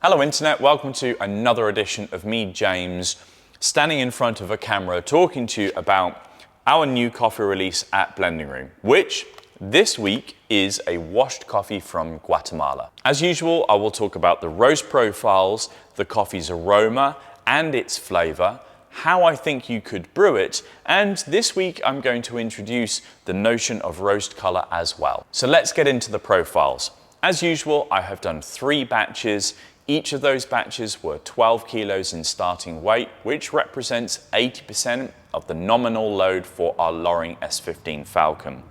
Hello Internet, welcome to another edition of me, James, standing in front of a camera talking to you about our new coffee release at BlendingRoom, which this week is a washed coffee from Guatemala. As usual, I will talk about the roast profiles, the coffee's aroma and its flavor, how I think you could brew it, and this week I'm going to introduce the notion of roast color as well. So let's get into the profiles. As usual, I have done 3 batches. Each of those batches were 12 kilos in starting weight, which represents 80% of the nominal load for our Loring S15 Falcon.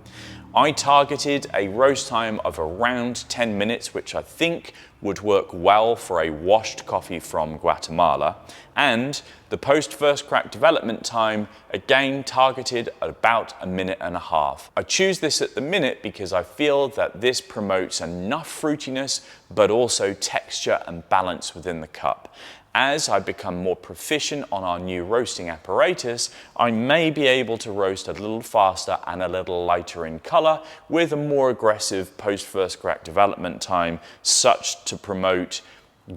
I targeted a roast time of around 10 minutes, which I think would work well for a washed coffee from Guatemala. And the post-first crack development time, again targeted at about 1.5 minutes. I choose this at the minute because I feel that this promotes enough fruitiness, but also texture and balance within the cup. As I become more proficient on our new roasting apparatus, I may be able to roast a little faster and a little lighter in color with a more aggressive post-first crack development time, such to promote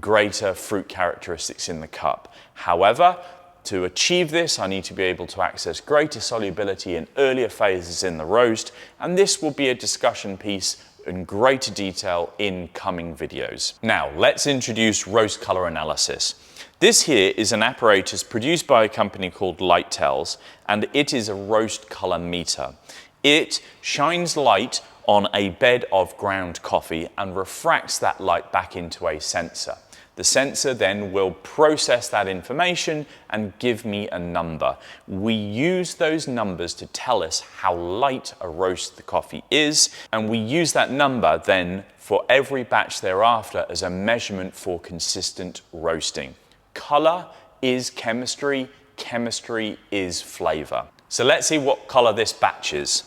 greater fruit characteristics in the cup. However, to achieve this, I need to be able to access greater solubility in earlier phases in the roast, and this will be a discussion piece in greater detail in coming videos. Now, let's introduce roast color analysis. This here is an apparatus produced by a company called Lightells, and it is a roast color meter. It shines light on a bed of ground coffee and refracts that light back into a sensor. The sensor then will process that information and give me a number. We use those numbers to tell us how light a roast the coffee is, and we use that number then for every batch thereafter as a measurement for consistent roasting. Color is chemistry, chemistry is flavor. So let's see what color this batch is.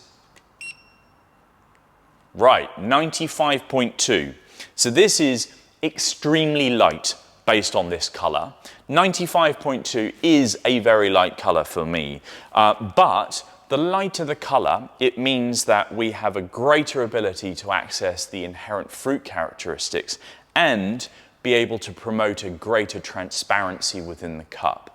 Right, 95.2. So this is extremely light based on this color. 95.2 is a very light color for me, but the lighter the color, it means that we have a greater ability to access the inherent fruit characteristics and be able to promote a greater transparency within the cup.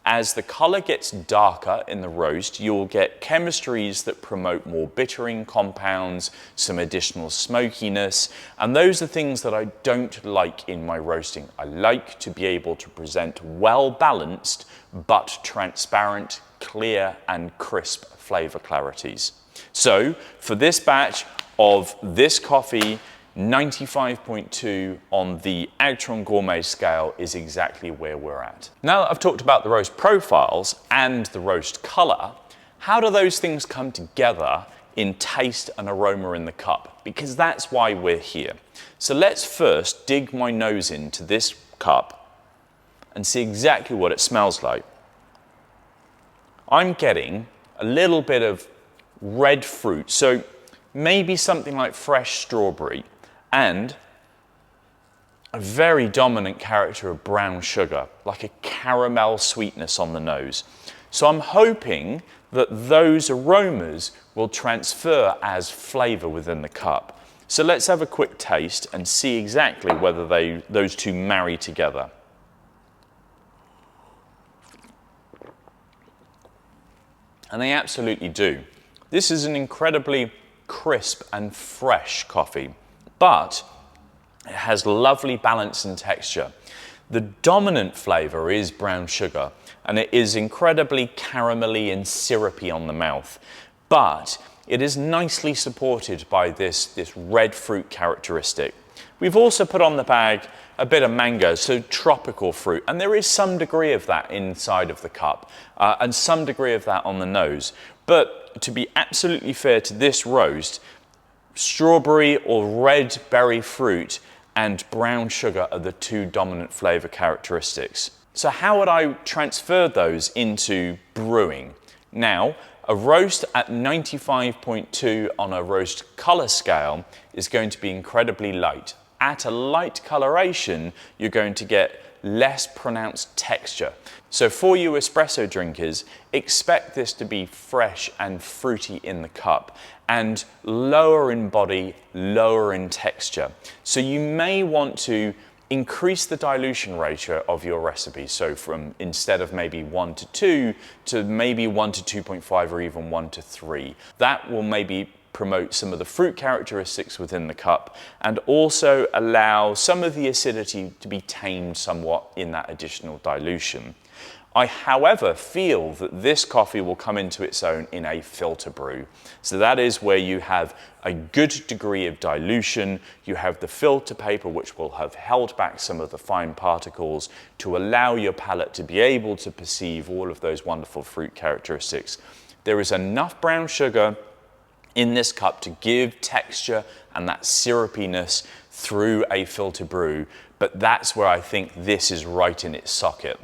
As the color gets darker in the roast, you'll get chemistries that promote more bittering compounds, some additional smokiness, and those are things that I don't like in my roasting. I like to be able to present well-balanced, but transparent, clear, and crisp flavor clarities. So, for this batch of this coffee, 95.2 on the Agtron Gourmet scale is exactly where we're at. Now that I've talked about the roast profiles and the roast color, how do those things come together in taste and aroma in the cup? Because that's why we're here. So let's first dig my nose into this cup and see exactly what it smells like. I'm getting a little bit of red fruit, so maybe something like fresh strawberry, and a very dominant character of brown sugar, like a caramel sweetness on the nose. So I'm hoping that those aromas will transfer as flavor within the cup. So let's have a quick taste and see exactly whether those two marry together. And they absolutely do. This is an incredibly crisp and fresh coffee, but it has lovely balance and texture. The dominant flavor is brown sugar, and it is incredibly caramelly and syrupy on the mouth, but it is nicely supported by this red fruit characteristic. We've also put on the bag a bit of mango, so tropical fruit, and there is some degree of that inside of the cup, and some degree of that on the nose. But to be absolutely fair to this roast, strawberry or red berry fruit and brown sugar are the two dominant flavor characteristics. So how would I transfer those into brewing? Now, a roast at 95.2 on a roast color scale is going to be incredibly light. At a light coloration, you're going to get less pronounced texture. So for you espresso drinkers, expect this to be fresh and fruity in the cup and lower in body, lower in texture. So you may want to increase the dilution ratio of your recipe. So from instead of maybe 1 to 2 to maybe 1 to 2.5 or even 1 to 3. That will maybe promote some of the fruit characteristics within the cup and also allow some of the acidity to be tamed somewhat in that additional dilution. I, however, feel that this coffee will come into its own in a filter brew. So that is where you have a good degree of dilution, you have the filter paper which will have held back some of the fine particles to allow your palate to be able to perceive all of those wonderful fruit characteristics. There is enough brown sugar in this cup to give texture and that syrupiness through a filter brew, but that's where I think this is right in its socket.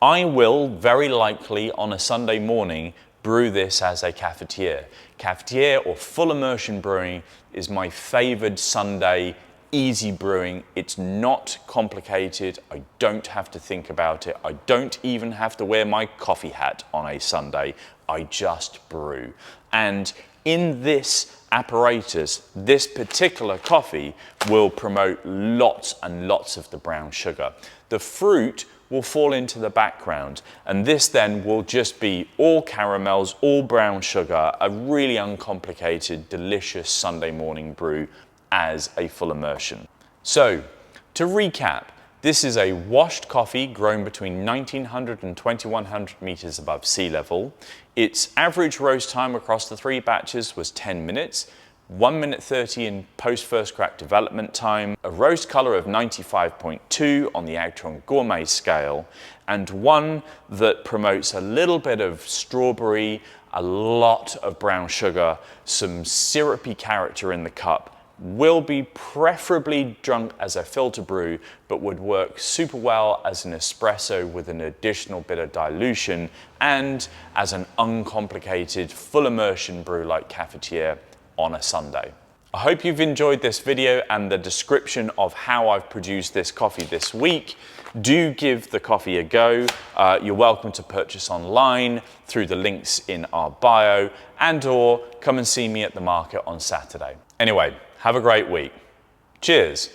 I will very likely on a Sunday morning brew this as a cafetiere. Cafetiere or full immersion brewing is my favored Sunday easy brewing. It's not complicated. I don't have to think about it. I don't even have to wear my coffee hat on a Sunday. I just brew. And in this apparatus, this particular coffee will promote lots and lots of the brown sugar. The fruit will fall into the background, and this then will just be all caramels, all brown sugar, a really uncomplicated, delicious Sunday morning brew as a full immersion. So, to recap, this is a washed coffee grown between 1900 and 2100 meters above sea level. Its average roast time across the 3 batches was 10 minutes. 1 minute 30 in post first crack development time, a roast colour of 95.2 on the Agtron Gourmet scale, and one that promotes a little bit of strawberry, a lot of brown sugar, some syrupy character in the cup. Will be preferably drunk as a filter brew, but would work super well as an espresso with an additional bit of dilution and as an uncomplicated full immersion brew like cafetiere on a Sunday. I hope you've enjoyed this video and the description of how I've produced this coffee this week. Do give the coffee a go. You're welcome to purchase online through the links in our bio and/or come and see me at the market on Saturday. Anyway, have a great week. Cheers.